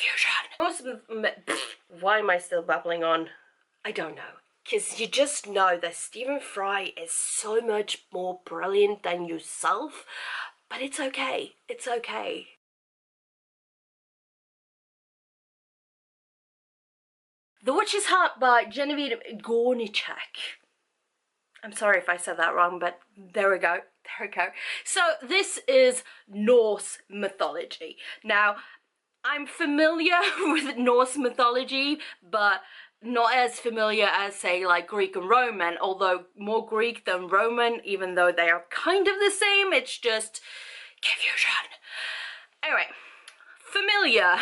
confusion. Why am I still babbling on? I don't know. Because you just know that Stephen Fry is so much more brilliant than yourself. But it's okay. It's okay. The Witch's Heart by Genevieve Gornichec. I'm sorry if I said that wrong, but there we go. There we go. So this is Norse mythology. Now, I'm familiar with Norse mythology, but not as familiar as, say, like Greek and Roman, although more Greek than Roman, even though they are kind of the same, it's just confusion. Anyway, familiar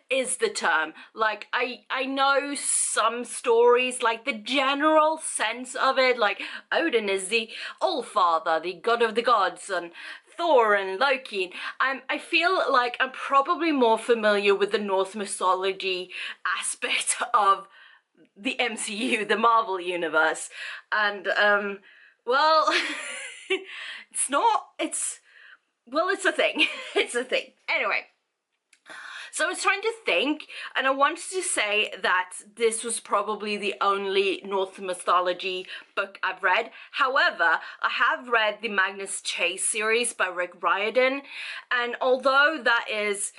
is the term. Like, I know some stories, like the general sense of it, like Odin is the All-Father, the god of the gods, and Thor and Loki. I feel like I'm probably more familiar with the Norse mythology aspect of the MCU, the Marvel universe. And, well, it's a thing. It's a thing. Anyway. So I was trying to think, and I wanted to say that this was probably the only Norse mythology book I've read. However, I have read the Magnus Chase series by Rick Riordan, and although that is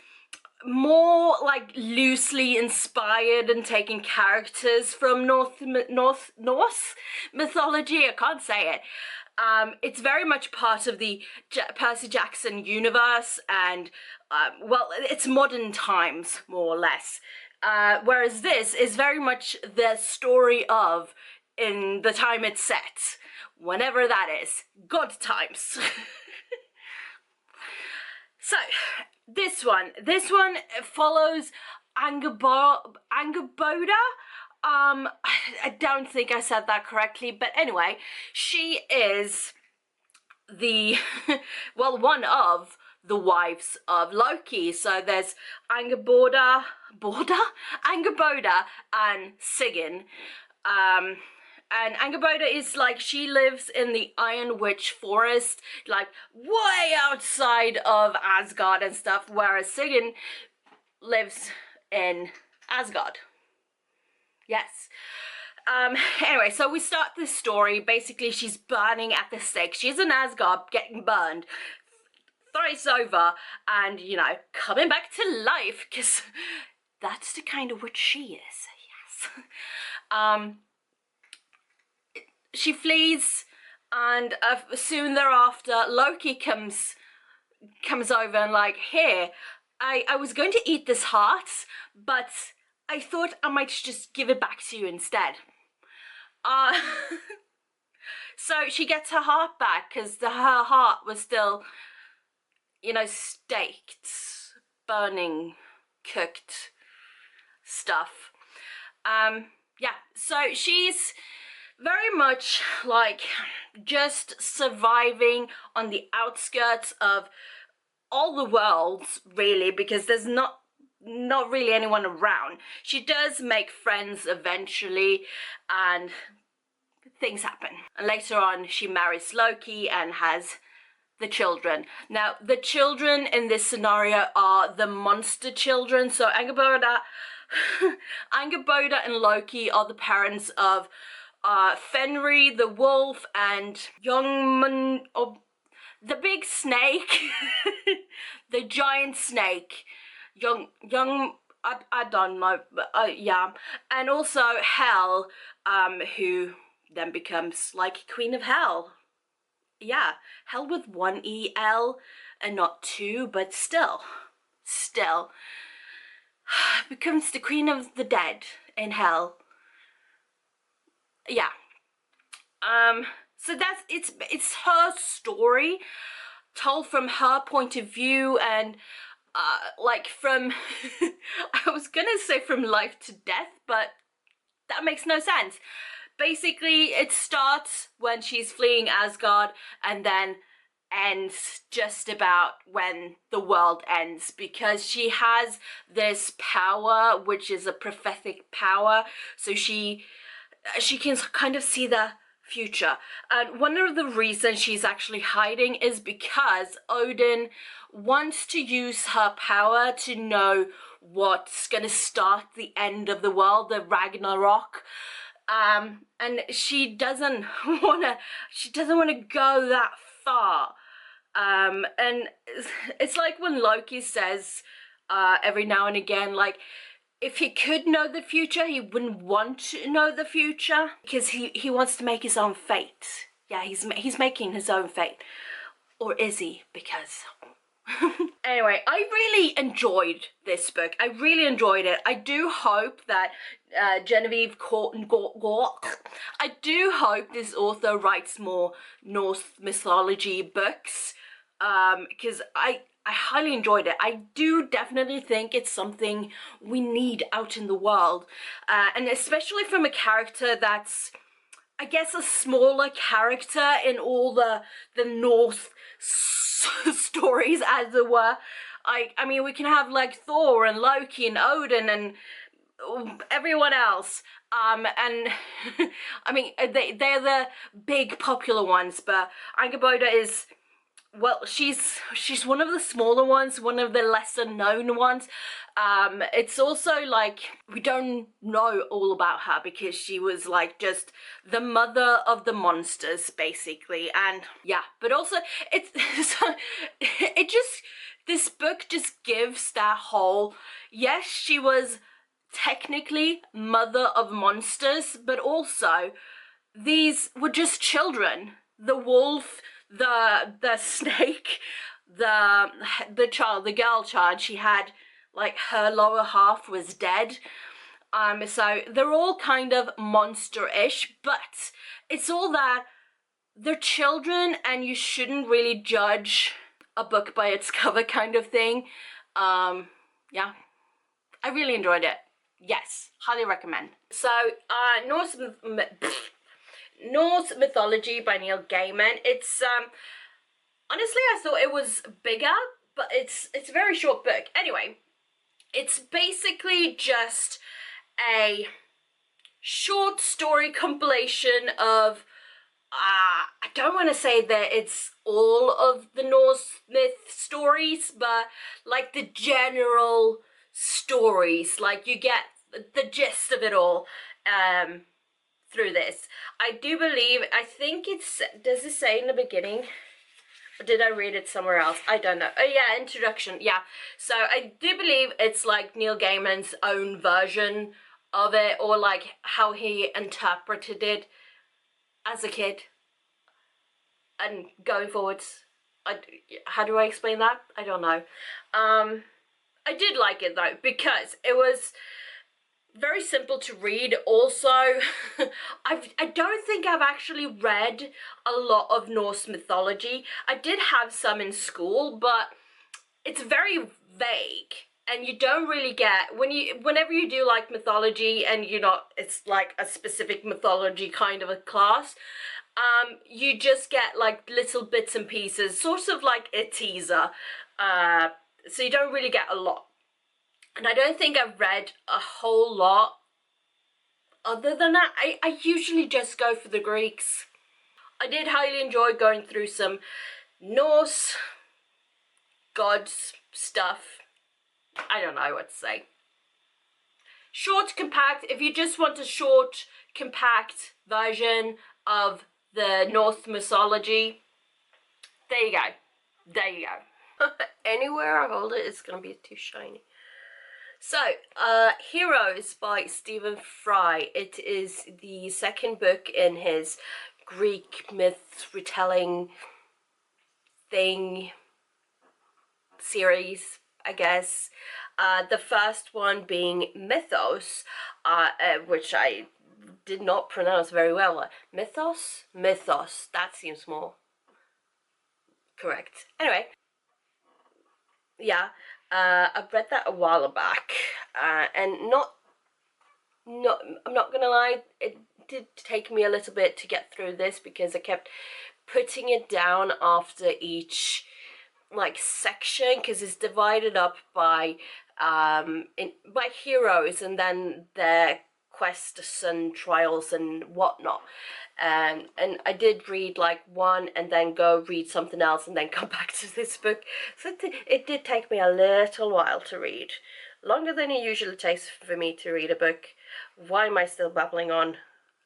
more like loosely inspired and taking characters from Norse mythology, I can't say it. It's very much part of the Percy Jackson universe, and well, it's modern times, more or less. Whereas this is very much the story of, in the time it's set, whenever that is, God times. So, this one follows Angerboda. I don't think I said that correctly, but anyway, she is the, well, one of the wives of Loki. So there's Angerboda and Sigyn. And Angerboda is like, she lives in the Iron Witch forest, like way outside of Asgard and stuff, whereas Sigyn lives in Asgard. Yes. Anyway, so we start this story. Basically, she's burning at the stake. She's in Asgard, getting burned thrice over, and, you know, coming back to life, because that's the kind of witch she is. Yes. She flees, and soon thereafter, Loki comes over and like, here, I was going to eat this heart, but I thought I might just give it back to you instead. So she gets her heart back, because her heart was still, you know, staked, burning, cooked stuff. Yeah, so she's very much like just surviving on the outskirts of all the worlds, really, because there's not really anyone around. She does make friends eventually, and things happen. And later on, she marries Loki and has the children. Now, the children in this scenario are the monster children. So Angerboda and Loki are the parents of Fenrir the wolf and the big snake, the giant snake, I don't know, but yeah, and also Hel, who then becomes like Queen of Hell. Yeah, Hell with one E-L and not two, but still becomes the Queen of the Dead in Hell. Yeah. So that's it's her story told from her point of view, and like from I was gonna say from life to death, but that makes no sense. Basically, it starts when she's fleeing Asgard and then ends just about when the world ends, because she has this power, which is a prophetic power, so she can kind of see the future. And one of the reasons she's actually hiding is because Odin wants to use her power to know what's going to start the end of the world, the Ragnarok. And she doesn't want to go that far. And it's like when Loki says every now and again, like, if he could know the future, he wouldn't want to know the future because he wants to make his own fate. Yeah, he's making his own fate. Or is he? Because... Anyway, I really enjoyed this book. I really enjoyed it. I do hope that Genevieve I do hope this author writes more Norse mythology books, because I highly enjoyed it. I do definitely think it's something we need out in the world, and especially from a character that's, I guess, a smaller character in all the Norse stories, as it were. I mean, we can have like Thor and Loki and Odin and everyone else, and I mean, they're the big popular ones, but Angerboda is, well, she's one of the smaller ones, one of the lesser known ones. It's also like we don't know all about her because she was like just the mother of the monsters, basically. And yeah, but also this book just gives that whole, yes, she was technically mother of monsters, but also these were just children. The wolf, the snake, the girl child, she had like her lower half was dead. So they're all kind of monster-ish, but it's all that they're children and you shouldn't really judge a book by its cover kind of thing. Yeah, I really enjoyed it. Yes, highly recommend. So Norse Mythology by Neil Gaiman. It's honestly, I thought it was bigger, but it's a very short book. Anyway, it's basically just a short story compilation of I don't want to say that it's all of the Norse myth stories, but like the general stories, like you get the gist of it all through this. I do believe, I think it's, does it say in the beginning? Or did I read it somewhere else? I don't know. Oh yeah, introduction, yeah. So I do believe it's like Neil Gaiman's own version of it, or like how he interpreted it as a kid and going forwards. How do I explain that? I don't know. I did like it though, because it was very simple to read. Also, I don't think I've actually read a lot of Norse mythology. I did have some in school, but it's very vague. And you don't really get, whenever you do like mythology and you're not, it's like a specific mythology kind of a class, you just get like little bits and pieces, sort of like a teaser. So you don't really get a lot. And I don't think I've read a whole lot other than that. I usually just go for the Greeks. I did highly enjoy going through some Norse gods stuff. I don't know what to say. Short, compact. If you just want a short, compact version of the Norse mythology, there you go. There you go. Anywhere I hold it, it's going to be too shiny. So, Heroes by Stephen Fry. It is the second book in his Greek myth retelling thing series, I guess. The first one being Mythos, which I did not pronounce very well. Mythos? Mythos. That seems more correct. Anyway, yeah, I read that a while back, and I'm not gonna lie, it did take me a little bit to get through this because I kept putting it down after each like section, because it's divided up by heroes and then their quests and trials and whatnot. And I did read like one and then go read something else and then come back to this book. So it did take me a little while to read. Longer than it usually takes for me to read a book. Why am I still babbling on?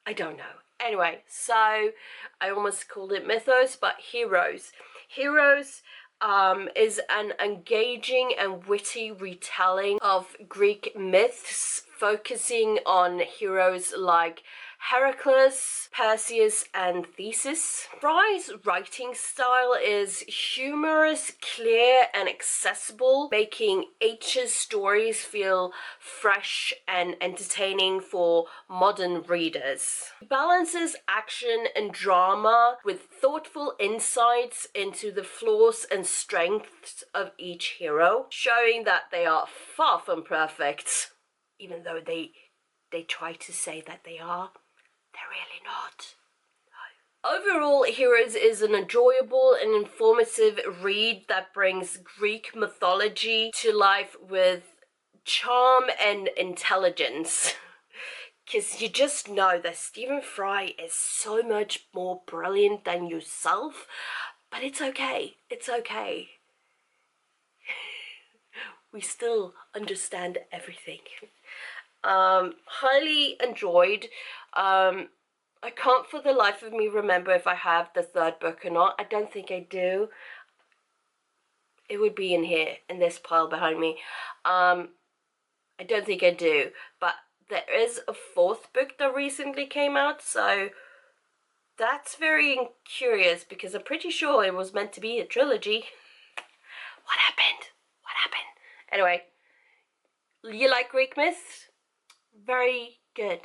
I don't know. Anyway, so I almost called it Mythos, but Heroes. Heroes is an engaging and witty retelling of Greek myths, focusing on heroes like Heracles, Perseus, and Theseus. Fry's writing style is humorous, clear, and accessible, making H's stories feel fresh and entertaining for modern readers. He balances action and drama with thoughtful insights into the flaws and strengths of each hero, showing that they are far from perfect, even though they try to say that they are. They're really not. Overall, Heroes is an enjoyable and informative read that brings Greek mythology to life with charm and intelligence. Because you just know that Stephen Fry is so much more brilliant than yourself, but it's okay. It's okay. We still understand everything. Highly enjoyed. I can't for the life of me remember if I have the third book or not. I don't think I do. It would be in here, in this pile behind me. I don't think I do, but there is a fourth book that recently came out, so that's very curious because I'm pretty sure it was meant to be a trilogy. What happened? What happened? Anyway, you like Greek myths? Very good.